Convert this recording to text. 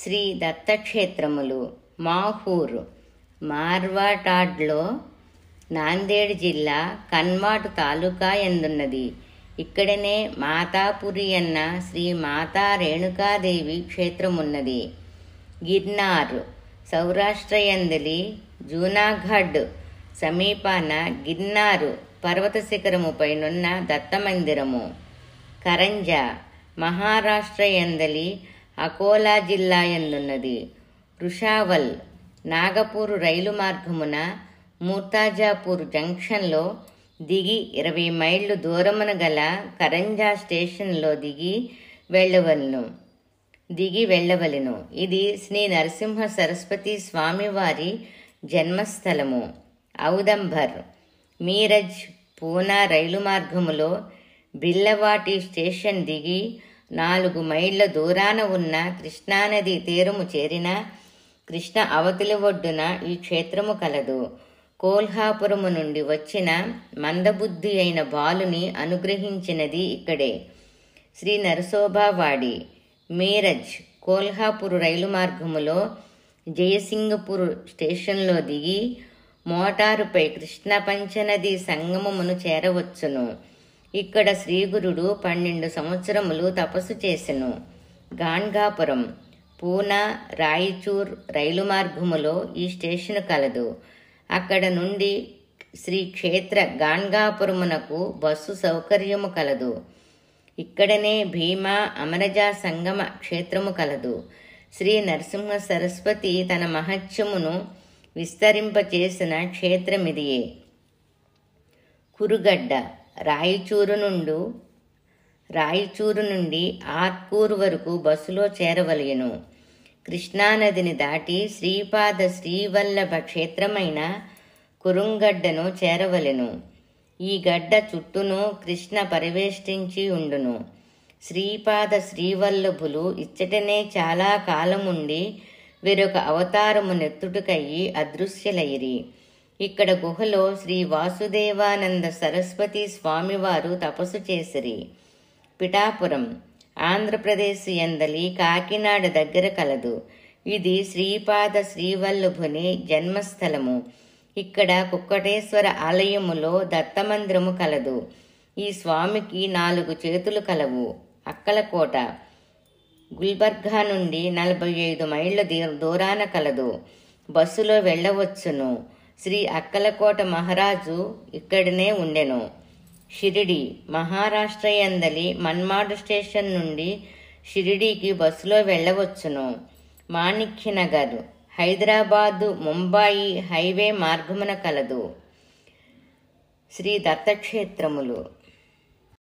శ్రీ దత్తక్షేత్రములు మాహూర్ మార్వాటాడ్లో నాందేడ్ జిల్లా కన్వాట్ తాలూకా యందున్నది. ఇక్కడనే మాతాపురి అన్న శ్రీ మాతా రేణుకాదేవి క్షేత్రమున్నది. గిర్నార్ సౌరాష్ట్ర యందలి జూనాగఢ్ సమీపాన గిర్నారు పర్వత శిఖరముపైనున్న దత్తమందిరము. కరంజా మహారాష్ట్ర యందలి అకోలా జిల్లా యందున్నది. రుషావల్ నాగపూర్ రైలు మార్గమున మూర్తాజాపూర్ జంక్షన్లో దిగి 20 మైళ్ళు దూరమున గల కరంజా స్టేషన్లో దిగి వెళ్ళవలెను. ఇది శ్రీ నరసింహ సరస్వతి స్వామివారి జన్మస్థలము. ఔదంబర్ మీరజ్ పూనా రైలు మార్గములో బిల్లవాటి స్టేషన్ దిగి 4 మైళ్ళ దూరాన ఉన్న కృష్ణానది తీరము చేరిన కృష్ణ అవతలి ఒడ్డున ఈ క్షేత్రము కలదు. కోల్హాపురము నుండి వచ్చిన మందబుద్ధి అయిన బాలుని అనుగ్రహించినది ఇక్కడే. శ్రీ నరసోబావాడి మీరజ్ కోల్హాపూర్ రైలు మార్గములో జయసింగపూర్ స్టేషన్లో దిగి మోటారుపై కృష్ణ పంచనది సంగమమును చేరవచ్చును. ఇక్కడ శ్రీగురుడు 12 సంవత్సరములు తపస్సు చేసెను. గాన్గాపురం పూనా రాయచూర్ రైలు మార్గములో ఈ స్టేషన్ కలదు. అక్కడ నుండి శ్రీ క్షేత్ర గాన్గాపురమునకు బస్సు సౌకర్యము కలదు. ఇక్కడనే భీమా అమరజా సంగమ క్షేత్రము కలదు. శ్రీ నరసింహ సరస్వతి తన మహత్యమును విస్తరింపచేసిన క్షేత్రమిదియే. కురుగడ్డ రాయచూరు నుండి ఆర్కూరు వరకు బస్సులో చేరవలెను. కృష్ణానదిని దాటి శ్రీపాద శ్రీవల్లభ క్షేత్రమైన కురుంగడ్డను చేరవలెను. ఈ గడ్డ చుట్టూను కృష్ణ పరివేష్టించి ఉండును. శ్రీపాద శ్రీవల్లభులు ఇచ్చటనే చాలా కాలముండి వేరొక అవతారము నెత్తుటకయ్యి అదృశ్యలైరి. ఇక్కడ గుహలో శ్రీ వాసుదేవానంద సరస్వతి స్వామివారు తపస్సు చేసిరి. పిఠాపురం ఆంధ్రప్రదేశ్ యందలి కాకినాడ దగ్గర కలదు. ఇది శ్రీపాద శ్రీవల్లభుని జన్మస్థలము. ఇక్కడ కుక్కటేశ్వర ఆలయములో దత్తమందిరము కలదు. ఈ స్వామికి 4 చేతులు కలవు. అక్కలకోట గుల్బర్గా నుండి 45 మైళ్ళ దూరాన కలదు. బస్సులో వెళ్ళవచ్చును. శ్రీ అక్కలకోట మహారాజు ఇక్కడనే ఉండెను. షిరిడి మహారాష్ట్ర యందలి మన్మాడ్ స్టేషన్ నుండి షిరిడీకి బస్సులో వెళ్ళవచ్చును. మాణిక్యనగర్ హైదరాబాదు ముంబాయి హైవే మార్గమున కలదు. శ్రీ దత్తక్షేత్రములు